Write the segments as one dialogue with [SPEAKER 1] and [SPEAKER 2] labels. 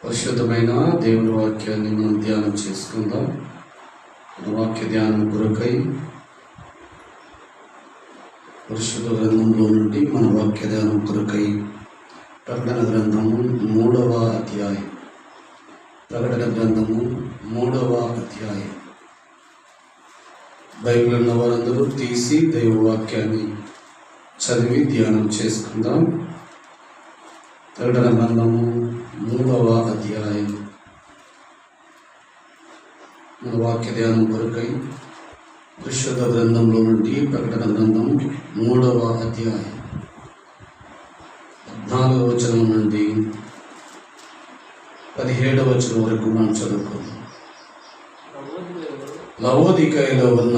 [SPEAKER 1] పరిశుద్ధమైన దేవుని వాక్యాన్ని మనం ధ్యానం చేసుకుందాం. వాక్య ధ్యానం కొరకై పరిశుద్ధ గ్రంథంలో నుండి మన వాక్య ధ్యానం కొరకై ప్రకటన గ్రంథము 3వ అధ్యాయం. ప్రకటన గ్రంథము 3వ అధ్యాయం. బైబిల్ ఉన్న వారందరూ తీసి దైవవాక్యాన్ని చదివి ధ్యానం చేసుకుందాం. ప్రకటన గ్రంథము 3వ అధ్యాయం. మన వాక్య ధ్యానం కొరకై పరిశుద్ధ గ్రంథంలో నుండి ప్రకటన గ్రంథం 3వ అధ్యాయం 14వ వచనం నుండి 17వ వచనం వరకు మనం చదువుకుందాం. లవోదికయలో ఉన్న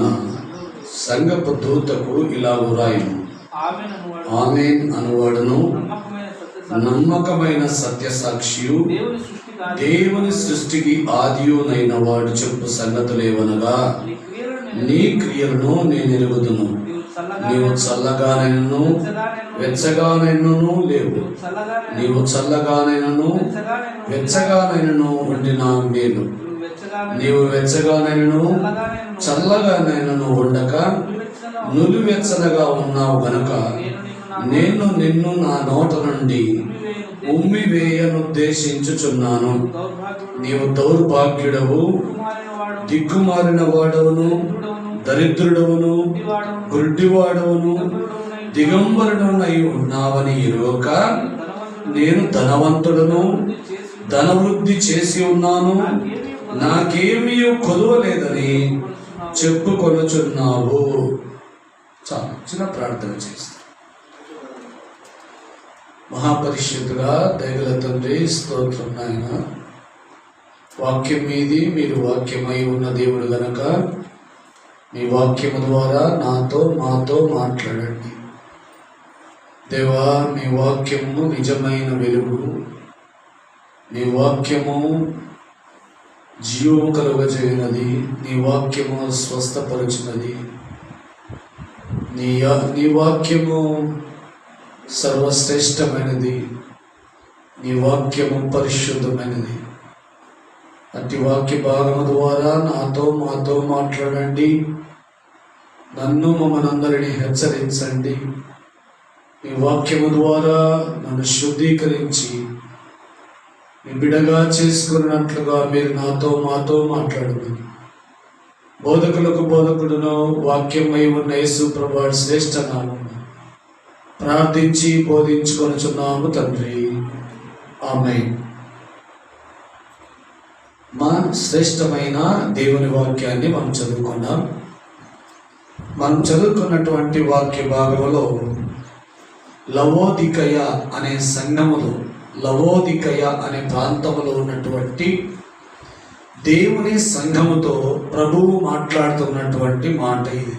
[SPEAKER 1] సంఘపు దూతకు ఇలా వ్రాయును, ఆమేన్ అనువాడును, నమ్మకమైన సత్యసాక్షియు, దేవుని సృష్టికి ఆదియునైన వాడు చెప్పు సంగతులేవనగా, నీ క్రియలను నేను ఎరుగుదును. నీవు చల్లగానైనను వెచ్చగానైనను లేవు. నీవు చల్లగానైనను వెచ్చగానైనను ఉండిన మేలు. నీవు వెచ్చగానైనను చల్లగానైనను ఉండక నులివెచ్చనగా ఉన్నావు గనక నేను నిన్ను నా నోట నుండి ఉమ్మివేయనుద్దేశించుచున్నాను. నీవు దౌర్భాగ్యుడవు, దిక్కుమారిన వాడవును, దరిద్రుడవును, గుడ్డివాడవును, దిగంబరుడనై ఉన్నావని ఎరుగక, నేను ధనవంతుడను, ధనవృద్ధి చేసి ఉన్నాను, నాకేమీ కొదవలేదని చెప్పుకొనుచున్నావు. చాలా చిన్న ప్రార్థన చేస్తాను. మహాపరిషత్తుగా దయగల తండ్రి, స్తోత్రం నాయన. వాక్యం మీది, మీరు వాక్యమై ఉన్న దేవుడు గనక మీ వాక్యము ద్వారా మాతో మాట్లాడండి దేవా. మీ వాక్యము నిజమైన వెలుగు, మీ వాక్యము జీవము కలుగజేయునది, నీ వాక్యము స్వస్థపరచునది, నీ వాక్యము సర్వశ్రేష్టమైనది, నీ వాక్యము పరిశుద్ధమైనది. అట్టి వాక్య భాగము ద్వారా మాతో మాట్లాడండి. నన్ను మమ్మల్ని హెచ్చరించండి. మీ వాక్యము ద్వారా నన్ను శుద్ధీకరించి మీ బిడగా చేసుకున్నట్లుగా మీరు మాతో మాట్లాడండి. బోధకులకు బోధకుడును వాక్యమై ఉన్న యేసు ప్రభువు శ్రేష్ఠ నామమున ప్రార్థించి బోధించుకొనుచున్నాము తండ్రి, ఆమేన్. మా శ్రేష్టమైన దేవుని వాక్యాన్ని మనం చదువుకున్నాం. మనం చదువుకున్నటువంటి వాక్య భాగంలో లవోదికయ అనే సంఘములో, లవోదికయ అనే ప్రాంతంలో ఉన్నటువంటి దేవుని సంఘముతో ప్రభువు మాట్లాడుతున్నటువంటి మాట ఇది.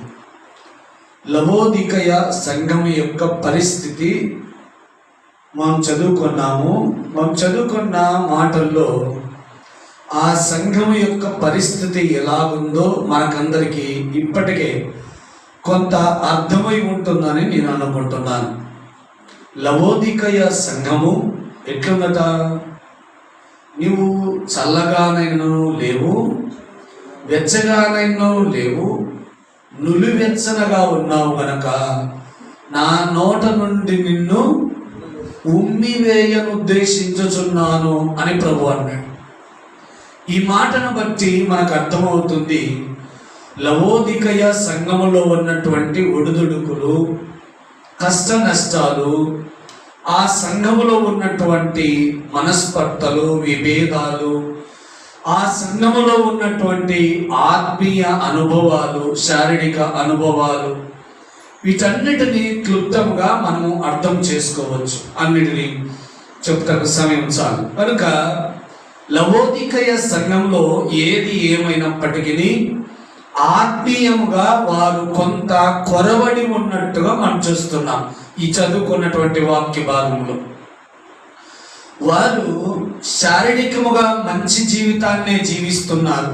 [SPEAKER 1] లవోదికయ సంఘం యొక్క పరిస్థితి మనం చదువుకున్నాము. మనం చదువుకున్న మాటల్లో ఆ సంఘం యొక్క పరిస్థితి ఎలా ఉందో మనకందరికీ ఇప్పటికే కొంత అర్థమై ఉంటుందని నేను అనుకుంటున్నాను. లవోదికయ సంఘము ఎట్లుందట? నీవు చల్లగానైనను లేవు, వెచ్చగానైనను లేవు, నులివెచ్చనగా ఉన్నావు గనక నా నోట నుండి నిన్ను ఉమ్మివేయనుద్దేశించుచున్నాను అని ప్రభు అన్నాడు. ఈ మాటను బట్టి మనకు అర్థమవుతుంది లవోదికయ సంఘములో ఉన్నటువంటి ఒడిదుడుకులు, కష్ట నష్టాలు, ఆ సంఘములో ఉన్నటువంటి మనస్పర్ధలు, విభేదాలు, ఆ సంఘములో ఉన్నటువంటి ఆత్మీయ అనుభవాలు, శారీరక అనుభవాలు, వీటన్నిటినీ క్లుప్తంగా మనము అర్థం చేసుకోవచ్చు. అన్నిటినీ చెప్తాను, సమయం చాలు. కనుక లవోదికయ సంఘంలో ఏది ఏమైనప్పటికీ ఆత్మీయముగా వారు కొంత కొరవడి ఉన్నట్టుగా మనం చూస్తున్నాం. ఈ చదువుకున్నటువంటి వాక్య భాగంలో వారు శారీరకముగా మంచి జీవితాన్నే జీవిస్తున్నారు,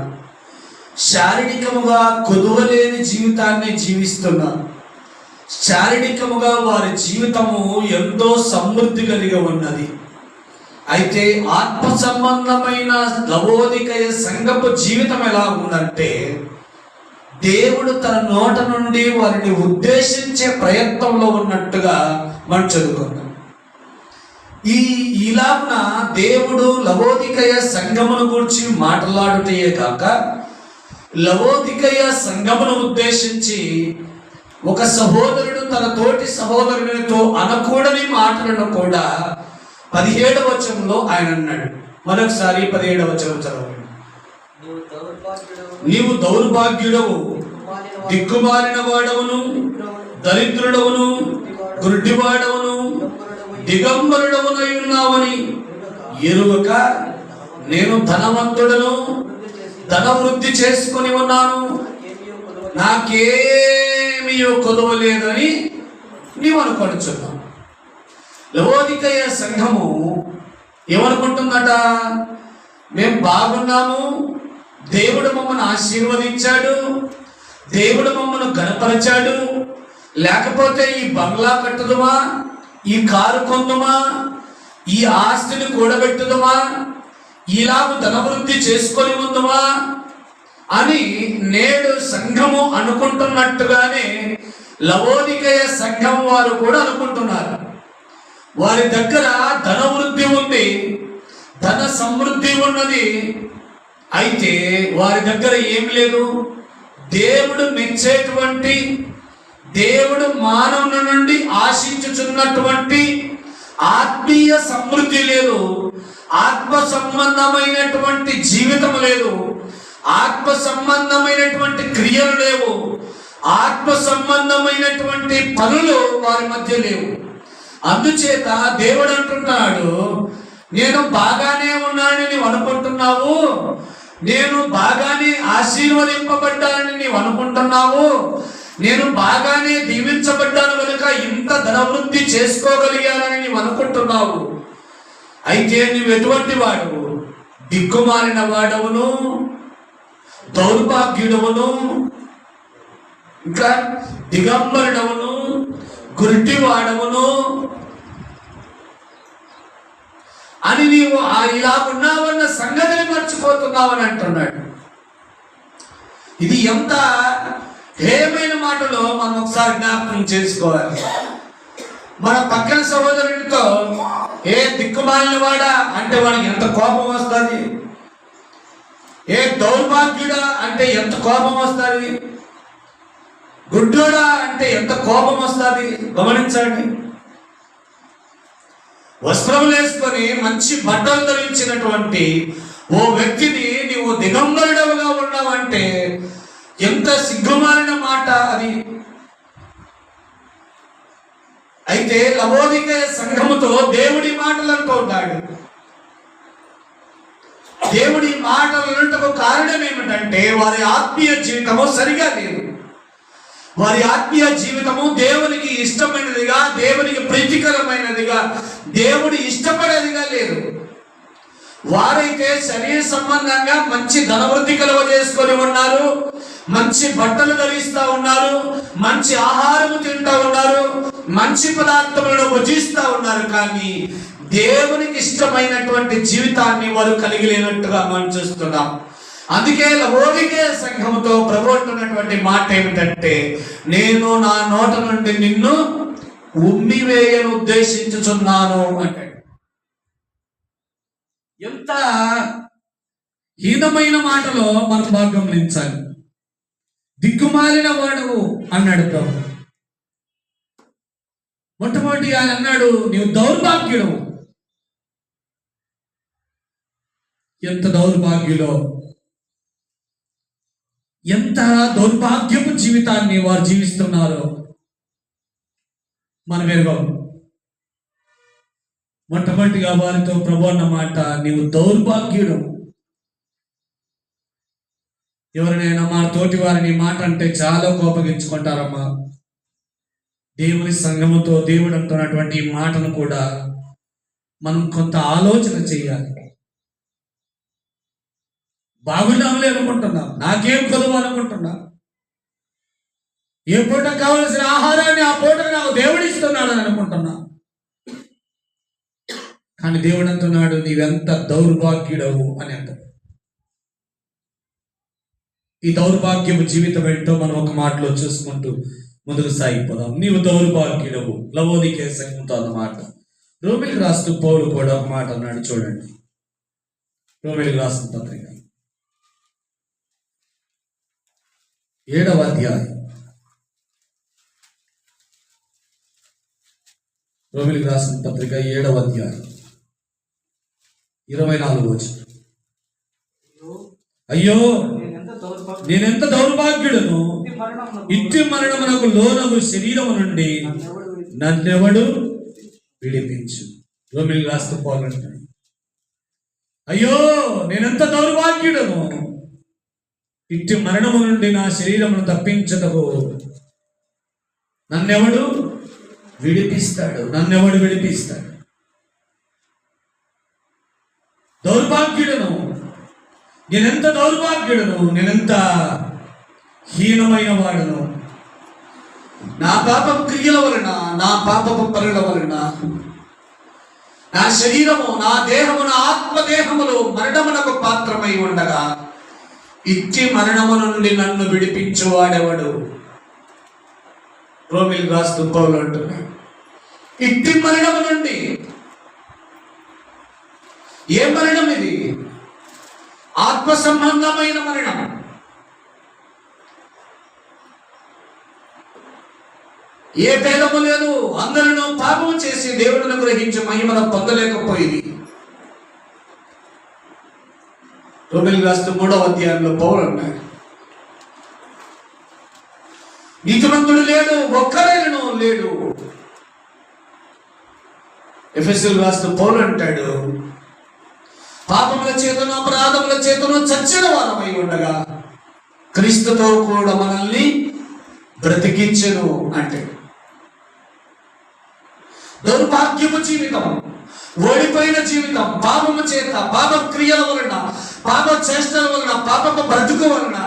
[SPEAKER 1] శారీరకముగా కొదువలేని జీవితాన్ని జీవిస్తున్నారు, శారీరకముగా వారి జీవితము ఎంతో సమృద్ధి కలిగి ఉన్నది. అయితే ఆత్మ సంబంధమైన లవోదికయ సంఘపు జీవితం ఎలా ఉందంటే, దేవుడు తన నోట నుండి వారిని ఉద్దేశించే ప్రయత్నంలో ఉన్నట్టుగా మనం చదువుకున్నాం. ఇలాగున దేవుడు లవోదికయ సంఘమును గురించి మాట్లాడుటయే కాక, లవోదికయ సంఘమును ఉద్దేశించి ఒక సహోదరుడు తన తోటి సహోదరునితో అనకూడని మాటలను కూడా 17వ వచనంలో ఆయన అన్నాడు. మరొకసారి 17వ వచనం చదవండి. నీవు దౌర్భాగ్యుడవు, దిక్కుమాలిన వాడవును, దరిద్రుడవును, గుడ్డివాడవును, దిగంబరుడవునై ఉన్నావని ఎరుగక, నేను ధనవంతుడను, ధనవృద్ధి చేసుకొని ఉన్నాను, నాకేమీ కొదవలేదని నీవు అనుకొనుచున్నావు. లవోదికయ సంఘము ఏమనుకుంటుందట? మేము బాగున్నాము, దేవుడు మమ్మల్ని ఆశీర్వదించాడు, దేవుడు మమ్మల్ని గణపరిచాడు, లేకపోతే ఈ బంగ్లా కట్టుదుమా, ఈ కారు కొందుమా, ఈ ఆస్తిని కూడబెట్టుదుమా, ఇలాగ ధనవృద్ధి చేసుకొని ఉందుమా అని నేడు సంఘము అనుకుంటున్నట్టుగానే లవోదికయ సంఘం వారు కూడా అనుకుంటున్నారు. వారి దగ్గర ధనవృద్ధి ఉంది, ధన సమృద్ధి ఉన్నది. అయితే వారి దగ్గర ఏం లేదు. దేవుడు మెచ్చేటువంటి, దేవుడు మానవుని నుండి ఆశించుచున్నటువంటి ఆత్మీయ సమృద్ధి లేదు, ఆత్మ సంబంధమైనటువంటి జీవితం లేదు, ఆత్మ సంబంధమైనటువంటి క్రియలు లేవు, ఆత్మ సంబంధమైనటువంటి పనులు వారి మధ్య లేవు. అందుచేత దేవుడు అంటున్నాడు, నేను బాగానే ఉన్నానని నీవు అనుకుంటున్నావు, నేను బాగానే ఆశీర్వదింపబడ్డానని నీవు అనుకుంటున్నావు, నేను బాగానే దీవించబడ్డాను కనుక ఇంత ధనవృద్ధి చేసుకోగలిగానని నీవు అనుకుంటున్నావు. అయితే నీవు ఎటువంటి వాడు? దిక్కుమాలిన వాడవును, దౌర్భాగ్యుడవును, ఇంకా దిగంబరుడవును, గుడ్డివాడవును అని నీవు ఇలా ఉన్నావన్న సంగతిని మర్చిపోతున్నావని అంటున్నాడు. ఇది ఎంత హేయమైన మాటలో మనం ఒకసారి జ్ఞాపకం చేసుకోవాలి. మన పక్కన సహోదరుడితో ఏ దిక్కుమాలిన వాడా అంటే వాడికి ఎంత కోపం వస్తుంది, ఏ దౌర్భాగ్యుడా అంటే ఎంత కోపం వస్తుంది, గుడ్డోడా అంటే ఎంత కోపం వస్తుంది. గమనించండి. వస్త్రములు వేసుకొని మంచి బట్టలు ధరించినటువంటి ఓ వ్యక్తిని నీవు దిగంబరుడవుగా ఉన్నావంటే ఎంత సిగ్గుమాలిన మాట అది. అయితే లవోదికయ సంఘముతో దేవుడి మాటలు అంటూ ఉన్నాడు. దేవుడి మాటలకు కారణం ఏమిటంటే వారి ఆత్మీయ జీవితము సరిగా లేదు. వారి ఆత్మీయ జీవితము దేవునికి ఇష్టమైనదిగా, దేవునికి ప్రీతికరమైనదిగా, దేవుడు ఇష్టపడేదిగా లేదు. వారైతే శరీర సంబంధంగా మంచి ధనవృద్ధి కలుగజేసుకొని ఉన్నారు, మంచి బట్టలు ధరిస్తూ ఉన్నారు, మంచి ఆహారము తింటూ ఉన్నారు, మంచి పదార్థములను భుజిస్తూ ఉన్నారు. కానీ దేవునికి ఇష్టమైనటువంటి జీవితాన్ని వారు కలిగి లేనట్టుగా మనం చూస్తున్నాం. అందుకే లవోదికయ సంఘముతో ప్రభు అంటున్నటువంటి మాట ఏమిటంటే, నేను నా నోట నుండి నిన్ను ఉమ్మివేయను ఉద్దేశించుచున్నాను అంటే. ఎంత హీనమైన మాటలో మనం బాగా గమనించాలి. దిక్కుమాలిన వాడవు అన్నాడు ప్రభు. మొట్టమొదటి ఆయన అన్నాడు, నీవు దౌర్భాగ్యుడు. ఎంత దౌర్భాగ్యులో, ఎంత దౌర్భాగ్యపు జీవితాన్ని వారు జీవిస్తున్నారో మనం ఎరుగం. మొట్టమొదటిగా వారితో ప్రభు అన్నమాట, నీవు దౌర్భాగ్యుడు. ఎవరినైనా మా తోటి వారిని మాట అంటే చాలా కోపగించుకుంటారమ్మా. దేవుని సంఘముతో దేవుడు అంటున్నటువంటి ఈ మాటను కూడా మనం కొంత ఆలోచన చేయాలి. బాగున్నాములే అనుకుంటున్నాం, నాకేం కొలువు అనుకుంటున్నా, ఏ పూట కావలసిన ఆహారాన్ని ఆ పూట నాకు దేవుడు ఇస్తున్నాడని అనుకుంటున్నా. కానీ దేవుడు అంటున్నాడు, నీవెంత దౌర్భాగ్యుడవు అని అంటాడు. ఈ దౌర్భాగ్యము జీవితం ఏంటో మనం ఒక మాటలో చూసుకుంటూ ముందుకు సాగిపోదాం. నీవు దౌర్భాగ్యుడవు, లవోదికే సంఘంతో అన్నమాట. రోమిలికి రాస్తూ పౌలు కూడా ఒక మాట అన్నాడు, చూడండి. రోమిలికి రాసిన పత్రిక 7వ అధ్యాయం, రోమిలికి రాసిన పత్రిక 7వ అధ్యాయం 24వ వచనం. అయ్యో నేనెంత దౌర్భాగ్యుడను, ఇట్టి మరణమునకు లోనగు శరీరము నుండి నన్నెవడు విడిపించు. రోమిలికి రాస్తూ పౌలు అంటాడు, అయ్యో నేనెంత దౌర్భాగ్యుడను, ఇట్టి మరణము నుండి నా శరీరమును తప్పించటకు నన్నెవడు విడిపిస్తాడు. దౌర్భాగ్యుడను, నేనెంత దౌర్భాగ్యుడను, నేనెంత హీనమైన వాడును. నా పాపపు క్రియల వలన, నా పాపపు పనుల వలన నా శరీరము, నా దేహము, నా ఆత్మదేహములు మరణమునకు పాత్రమై ఉండగా ఇట్టి మరణము నుండి నన్ను విడిపించువాడెవడు? రోమిలికి రాస్తూ పౌలు అంటున్నాడు, ఇట్టి మరణము నుండి. ఏ మరణం ఇది? ఆత్మ సంబంధమైన మరణం. ఏ భేదము లేదు. అందరినూ పాపము చేసి దేవుడిని గ్రహించి మహిమను పొందలేకపోయింది. రోమిలికి రాస్తూ 3వ అధ్యాయంలో పౌలు అన్నాడు, నీతిమంతుడు లేడు, ఒక్కరైనను లేడు. ఎఫెసీయులకు రాస్తూ పౌలు అంటాడు, పాపముల చేతను అపరాధముల చేతను చచ్చిన వారమై ఉండగా క్రీస్తుతో కూడా మనల్ని బ్రతికించెను అంటే. దౌర్భాగ్యపు జీవితం, ఓడిపోయిన జీవితం, పాపము చేత, పాప క్రియల వలన, పాప చేష్టల వలన, పాపపు బ్రతుకు వలన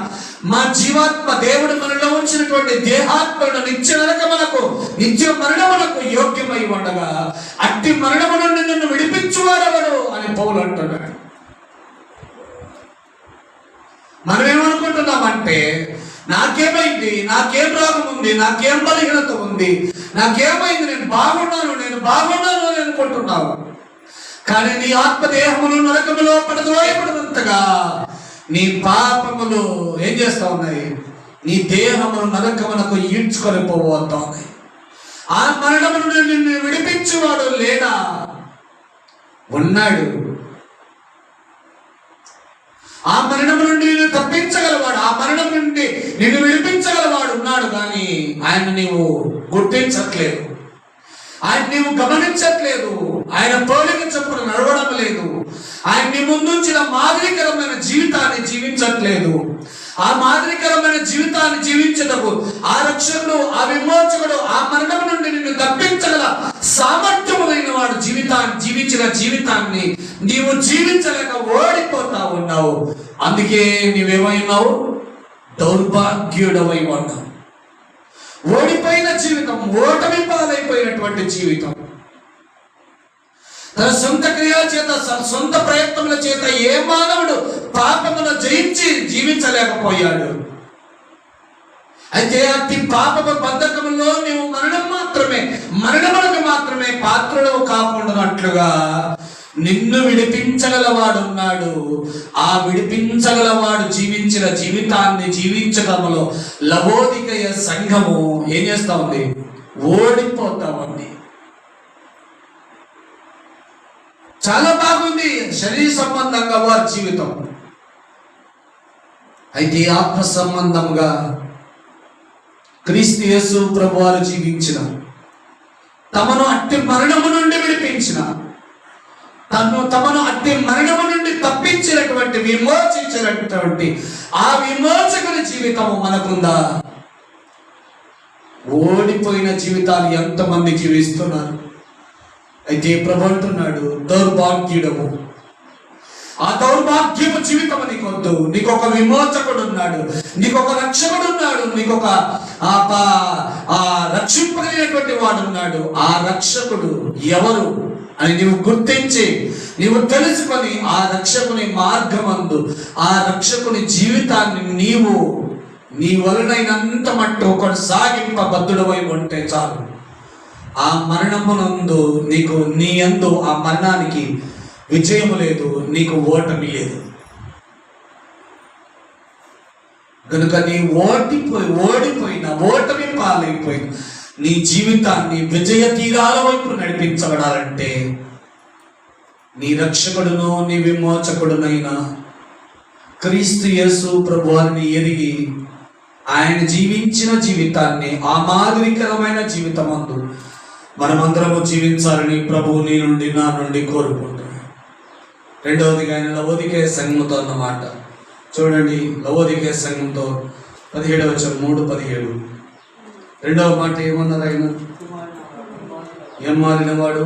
[SPEAKER 1] మా జీవాత్మ, దేవుడు మనలో ఉంచినటువంటి దేహాత్మను నిత్య నరకమునకు, నిత్య మరణమునకు యోగ్యమై ఉండగా అట్టి మరణము నుండి నిన్ను విడిపించువారెవడు అని పౌలు అంటున్నాడు. మనం ఏమనుకుంటున్నామంటే, నాకేమైంది, నాకేం రోగం ఉంది, నాకేం బలహీనత ఉంది, నాకేమైంది, నేను బాగున్నాను అని అనుకుంటున్నావు. కానీ నీ ఆత్మదేహములు నరకములో పడద్రోయబడినంతగా నీ పాపములు ఏం చేస్తా ఉన్నాయి? నీ దేహమును నరకమునకు ఈడ్చుకొని పోవద్దా ఉన్నాయి. ఆ మరణము నుండి నిన్ను విడిపించువాడు లేడా? ఉన్నాడు. ఆ మరణము నుండి నిన్ను తప్పించగలవాడు, ఆ మరణం నుండి నిన్ను విడిపించగలవాడు ఉన్నాడు. కానీ ఆయన నీవు గుర్తించట్లేదు, ఆయన నీవు గమనించట్లేదు, ఆయన పోలిక చొప్పున నడవడం లేదు, ఆయన నీ ముందుంచిన మాదిరికరమైన జీవితాన్ని జీవించట్లేదు. ఆ మాదిరికరమైన జీవితాన్ని జీవించటకు ఆ రక్షకుడు, ఆ విమోచకుడు, ఆ మరణం నుండి నిన్ను తప్పించగల సామర్థ్యమైన వాడు జీవించిన జీవితాన్ని నీవు జీవించలేక ఓడిపోతా ఉన్నావు. అందుకే నీవేమైనావు? దౌర్భాగ్యుడవై ఉన్నావు. ఓడిపోయిన జీవితం, ఓటమి పాలైపోయినటువంటి జీవితం. తన సొంత క్రియల చేత, సొంత ప్రయత్నముల చేత ఏ మానవుడు పాపమును జయించి జీవించలేకపోయాడు. అయితే అతి పాపపు బంధకములో నీవు మరణములకు మాత్రమే పాత్రుడవు కాకుండానట్లుగా నిన్ను విడిపించగలవాడున్నాడు. ఆ విడిపించగలవాడు జీవించిన జీవితాన్ని జీవించడంలో లవోదికయ సంఘము ఏం చేస్తా ఉంది? ఓడిపోతా ఉంది. చాలా బాగుంది శరీర సంబంధంగా వారి జీవితం. అయితే ఆత్మ సంబంధంగా క్రీస్తు యేసు ప్రభువారు జీవించిన, తమను అట్టి మరణము నుండి విడిపించిన, తమను అట్టి మరణము నుండి తప్పించినటువంటి, విమోచించినటువంటి ఆ విమోచకుని జీవితము మనకుందా? ఓడిపోయిన జీవితాలు ఎంతమంది జీవిస్తున్నారు. అయితే ప్రభు అంటున్నాడు, దౌర్భాగ్యుడము. ఆ దౌర్భాగ్యము జీవితం నీకొద్దు. నీకు ఒక విమోచకుడు ఉన్నాడు, నీకు ఒక రక్షకుడు ఉన్నాడు, నీకు ఒక రక్షింపగలిగినటువంటి వాడు ఉన్నాడు. ఆ రక్షకుడు ఎవరు అని నీవు గుర్తించి నీవు తెలుసుకొని ఆ రక్షకుని మార్గమందు ఆ రక్షకుని జీవితాన్ని నీవు నీ వలనైనంత మట్టు కొనసాగింపబద్ధుడవై ఉంటే చాలు. ఆ మరణమునందు నీకు నీ యందు ఆ మరణానికి విజయము లేదు, నీకు ఓటమి లేదు. కనుక నీ ఓటమి పాలైపోయిన నీ జీవితాన్ని విజయ తీరాల వైపు నడిపించబడాలంటే నీ రక్షకుడును నీ విమోచకుడునైనా క్రీస్తు యేసు ప్రభువారిని ఎరిగి ఆయన జీవించిన జీవితాన్ని ఆ మాదిరికరమైన జీవితమందు మనమందరము జీవించాలని ప్రభువు నీ నుండి నా నుండి కోరుకుంటున్నాను. రెండవదిగా ఆయన లవోదికే సంఘముతో అన్నమాట చూడండి. లవోదికే సంఘంతో 17వ వచనం 3:17. రెండవ మాట ఏమన్నారు ఆయన? ఏం మారినవాడు?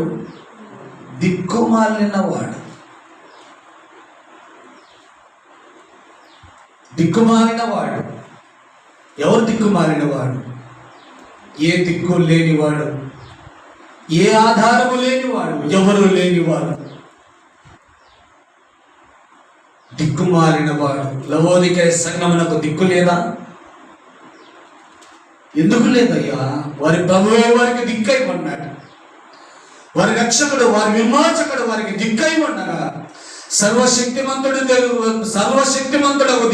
[SPEAKER 1] దిక్కుమాలినవాడు. దిక్కుమాలినవాడు. ఎవరు దిక్కుమాలినవాడు? ఏ దిక్కు లేనివాడు, ఏ ఆధారము లేనివాడు, ఎవరు లేనివాడు, దిక్కుమాలినవాడు. లవోదికే సంఘమునకు దిక్కు లేదా? ఎందుకు లేదయ్యా? వారి ప్రభువే వారికి దిక్కై ఉన్నాడు. వారి రక్షకుడు, వారి విమోచకుడు వారికి దిక్కై ఉండగా సర్వశక్తిమంతుడకు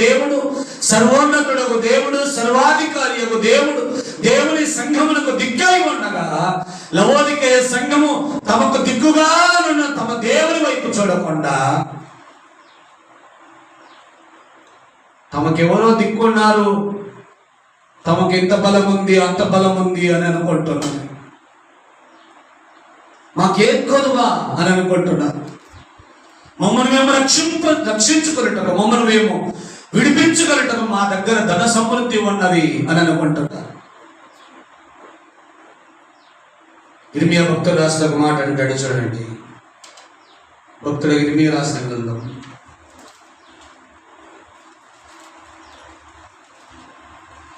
[SPEAKER 1] దేవుడు, సర్వోన్నతుడకు దేవుడు, సర్వాధికారి దేవుడు దేవుని సంఘమునకు దిక్కై ఉండగా లవోదికే సంఘము తమకు దిక్కుగా ఉన్న తమ దేవుని వైపు చూడకుండా తమకెవరో దిక్కున్నారు, తమకు ఎంత బలం ఉంది అంత బలం ఉంది అని అనుకుంటున్నారు. మాకేం కొదువా అని అనుకుంటున్నారు. మమ్మల్ని మేము రక్షించుకునేటకు, మమ్మల్ని మేము విడిపించుకునేటకు మా దగ్గర ధన సమృద్ధి ఉన్నది అని అనుకుంటున్నారు. ఇర్మియా భక్తుడు రాసిన ఒక మాట అంటాడు చూడండి. భక్తుడు ఇర్మియా రాసిన గ్రంథం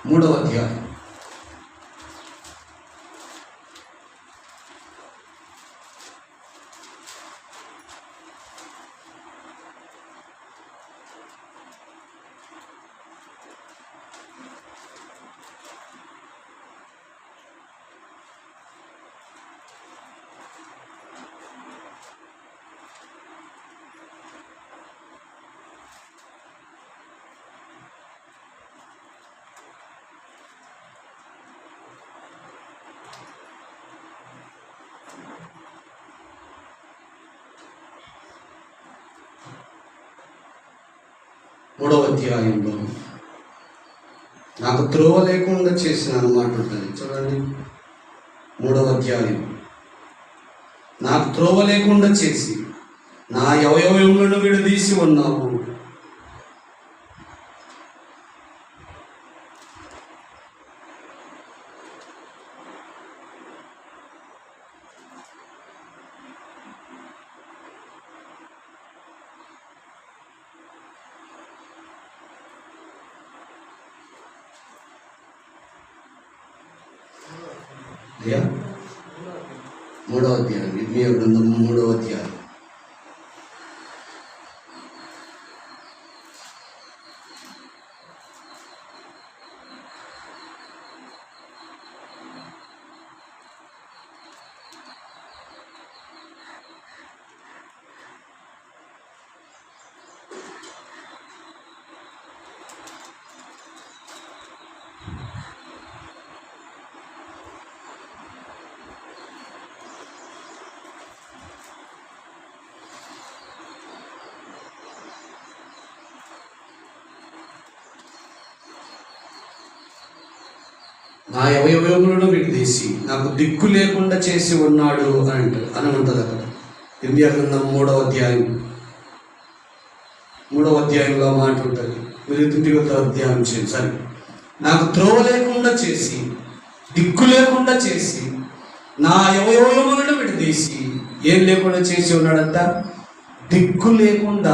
[SPEAKER 1] 3వ అధ్యాయం 3వ అధ్యాయంలో నాకు త్రోవ లేకుండా చేసిన అన్నమాట ఉంటుంది చూడండి. 3వ అధ్యాయం. నాకు త్రోవ లేకుండా చేసి నా అవయవములను విడదీసి ఉన్నావు. అయ్యా 3వ అధ్యాయం, ఇర్మియా గ్రంథం 3వ అధ్యాయం. నా అవయవములను విడదీసి నాకు దిక్కు లేకుండా చేసి ఉన్నాడు అని ఉంటుంది అక్కడ. ఇర్మియా గ్రంథం 3వ అధ్యాయం 3వ అధ్యాయంలో మాట ఉంటుంది. మీరు 3వ అధ్యాయం చేయండి. సరే, నాకు త్రోవ లేకుండా చేసి దిక్కు లేకుండా చేసి నా అవయవములను విడదీసి ఏం లేకుండా చేసి ఉన్నాడంట? దిక్కు లేకుండా.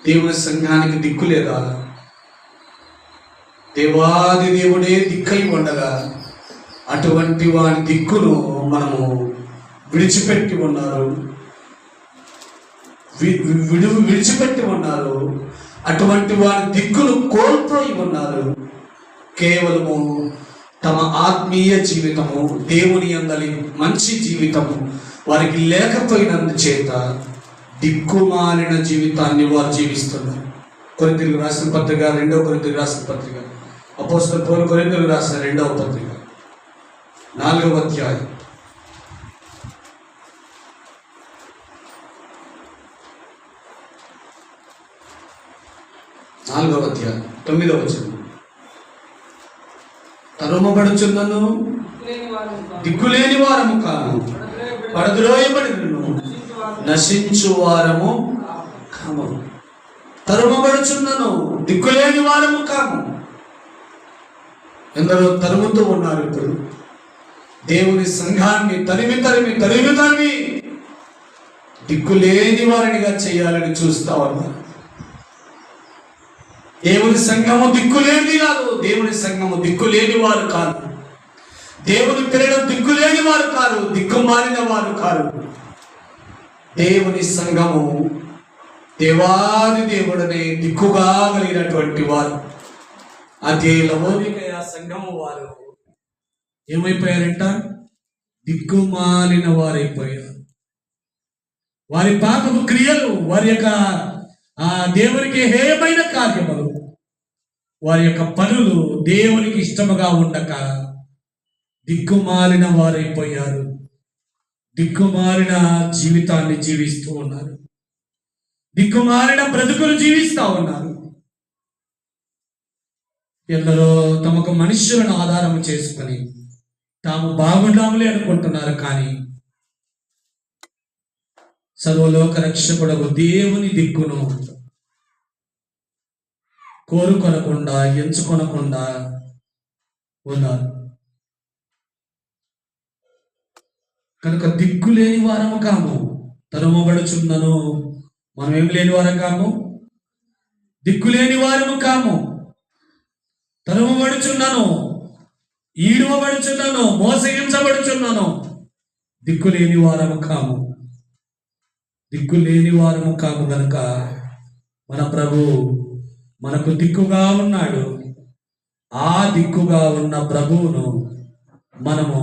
[SPEAKER 1] దేవుని సంఘానికి దిక్కు లేదా? దేవాది దేవుడే దిక్కై ఉండగా అటువంటి వాడి దిక్కును మనము విడిచిపెట్టి ఉన్నారు, విడిచిపెట్టి ఉన్నారు. అటువంటి వారి దిక్కులు కోల్పోయి ఉన్నారు. కేవలము తమ ఆత్మీయ జీవితము, దేవుని యందలి మంచి జీవితము వారికి లేకపోయినందుచేత దిక్కుమాలిన జీవితాన్ని వారు జీవిస్తున్నారు. కొరింథీయులకు రాసిన పత్రిక, 2వ కొరింథీయులకు రాసిన పత్రిక, అపోస్తలుల పౌలు కొరింథీయులకు రాసిన 2వ పత్రిక 4వ అధ్యాయం 9వ వచనం. తరుమబడుచున్నను, దిక్కులేని వారము కాము, పడద్రోయబడినను నశించు వారము కాము. తరుమబడుచున్నను, దిక్కులేని వారము కాము. ఎందరో తరుముతూ ఉన్నారు. ఇప్పుడు దేవుని సంఘాన్ని తరిమి దిక్కులేని వారినిగా చేయాలని చూస్తా ఉన్నారు. దేవుని సంఘము దిక్కులేనిది కాదు, దేవుని సంఘము దిక్కులేని వారు కాదు, దేవుని పిల్లలు దిక్కులేని వారు కాదు, దిక్కుమాలిన వారు కాదు. దేవుని సంఘము దేవాది దేవుడనే దిక్కుగా కలిగినటువంటి వారు. అదే లవోదికయ సంఘము వారు ఏమైపోయారంట? దిక్కుమాలిన వారైపోయారు. వారి పాపపు క్రియలు, వారి యొక్క దేవునికి హేయమైన కార్యములు, వారి యొక్క పనులు దేవునికి ఇష్టముగా ఉండక దిక్కుమాలిన వారైపోయారు. దిక్కుమాలిన జీవితాన్ని జీవిస్తూ ఉన్నారు. దిక్కుమాలిన బ్రతుకులు జీవిస్తూ ఉన్నారు. ఎందరో తమకు మనుష్యులను ఆధారం చేసుకొని తాము బాగుండాములే అనుకుంటున్నారు. కానీ సర్వలోక రక్షకుడకు దేవుని దిక్కును కోరుకొనకుండా, ఎంచుకొనకుండా ఉన్నారు. కనుక దిక్కు లేని వారము కాము. తరుమబడుచున్నను, మనం ఏం లేని వారం కాము, దిక్కు లేని వారము కాము. తరుమబడుచున్నాను, ఈడవబడుచున్నాను, మోసగించబడుచున్నాను, దిక్కు లేని వారము కాము. దిక్కు లేని వారము కాము గనుక మన ప్రభు మనకు దిక్కుగా ఉన్నాడు. ఆ దిక్కుగా ఉన్న ప్రభువును మనము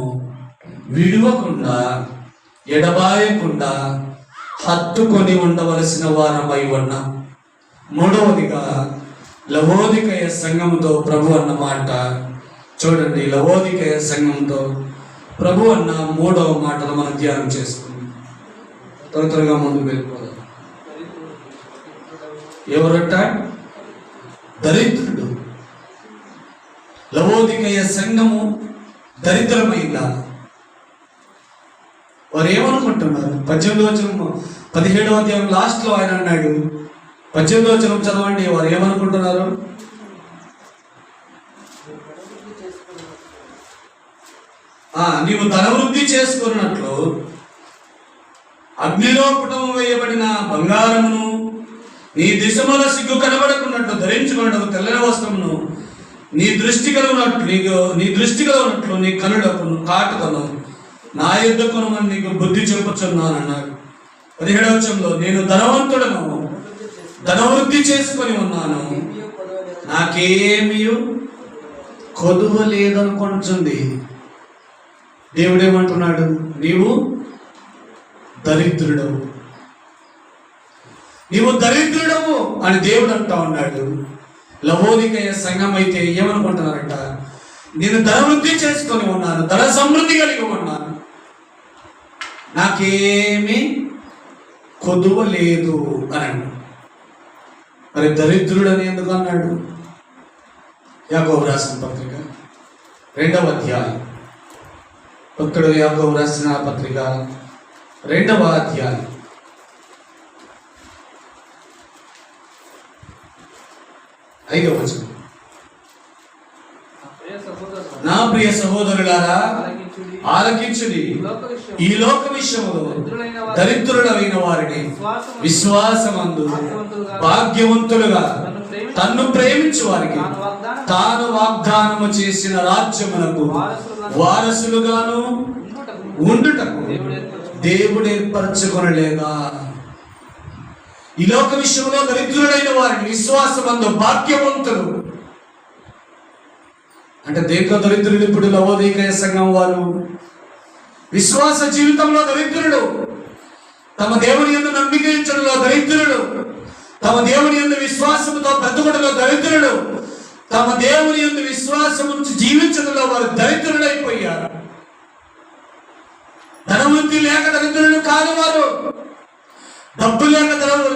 [SPEAKER 1] విడవకుండా, ఎడబాయకుండా హత్తుకొని ఉండవలసిన వారమై ఉన్నాం. మూడవదిగా లవోదికయ సంఘంతో ప్రభు అన్న మాట చూడండి. లవోదికయ సంఘంతో ప్రభు అన్న 3వ మాటను మనం ధ్యానం చేసుకుందాం. త్వరగా ముందుకు వెళ్ళిపోదాం. ఎవరట? దరిద్రుడు. లవోదికయ సంఘము దరిద్రమైందా? వారు ఏమనుకుంటున్నారు? 18వ వచనం, 17వ అధ్యాయం లాస్ట్ లో ఆయన అన్నాడు. 18వ వచనం చదవండి. వారు ఏమనుకుంటున్నారు? నీవు ధనవృద్ధి చేసుకున్నట్లు అగ్నిలో పుటము వేయబడిన బంగారమును, నీ దిశముల సిగ్గు కనబడకున్నట్లు ధరించుకున్నట్టు తెల్లని వస్త్రమును, నీ దృష్టి కలుగునట్లు నీ కనుడకు కాటుకను నా యుద్ధ కొనమని నీకు బుద్ధి చెప్పుచున్నానన్నాడు. 17వ వచనంలో నేను ధనవంతుడను, ధనవృద్ధి చేసుకొని ఉన్నాను, నాకేమీ కొదువ లేదనుకుంటుంది. దేవుడేమంటున్నాడు? నీవు దరిద్రుడవు, నీవు దరిద్రుడవు అని దేవుడు అంటా ఉన్నాడు. లవోదికయ సంఘం అయితే ఏమనుకుంటున్నారంట? నేను ధనవృద్ధి చేసుకొని ఉన్నాను, ధన సమృద్ధి కలిగి ఉన్నాను, నాకేమీ కొదువ లేదు అని అన్నాడు. మరి దరిద్రుడు అని ఎందుకు అన్నాడు? యాకోబు రాసిన పత్రిక 2వ అధ్యాయం, భక్తుడు యాకోబు రాసిన పత్రిక 2వ అధ్యాయం 5వ వచనం. నా ప్రియ సహోదరులారా ఆలకించుడి, ఈ లోక విషయములో దరిద్రులైన వారిని విశ్వాసమందు భాగ్యవంతులుగా తన్ను ప్రేమించు వారికి తాను వాగ్దానము చేసిన రాజ్యమునకు వారసులుగాను ఉండుటకు దేవుడు ఏర్పరచుకొనలేదా? ఈ లోక విషయంలో దరిద్రులైన వారిని విశ్వాసమందు భాగ్యవంతులు అంటే దేంట్లో దరిద్రులు? ఇప్పుడు లవోదికయ సంఘం వారు విశ్వాస జీవితంలో దరిద్రులు, తమ దేవుని యందు నమ్మిక ఉంచడంలో దరిద్రులు, తమ దేవుని యందు విశ్వాసముతో బ్రతుకుటలో దరిద్రులు, తమ దేవుని యందు విశ్వాసము జీవించడంలో వారు దరిద్రులైపోయారు. ధనవృద్ధి లేక దరిద్రులు కాదు వారు, డబ్బు లేక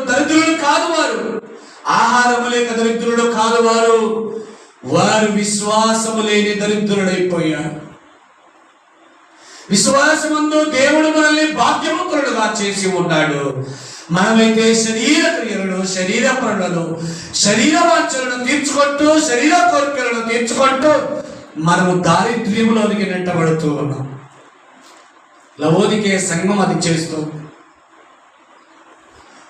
[SPEAKER 1] దరిద్రులు కాదు వారు, ఆహారము లేక దరిద్రులు కాదు వారు, వారు విశ్వాసము లేని దరిద్రులైపోయారు. విశ్వాసమందు దేవుడు మనల్ని భాగ్యవంతులుగా చేసి ఉన్నాడు. మనమైతే శరీర క్రియలను, శరీర పనులను, శరీర వాంఛలను తీర్చుకుంటూ, శరీర కోరికలను తీర్చుకుంటూ మనము దారిద్ర్యంలోనికి నెట్టబడుతూ ఉన్నాం. లవోదికయ సంఘం అది చేస్తుంది.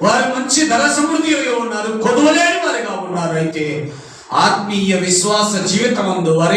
[SPEAKER 1] వారు మంచి ధన సమృద్ధి ఉన్నారు, కొదువలేని వారిగా ఉన్నారు. అయితే ఆత్మీయ విశ్వాస జీవితం అందు వారి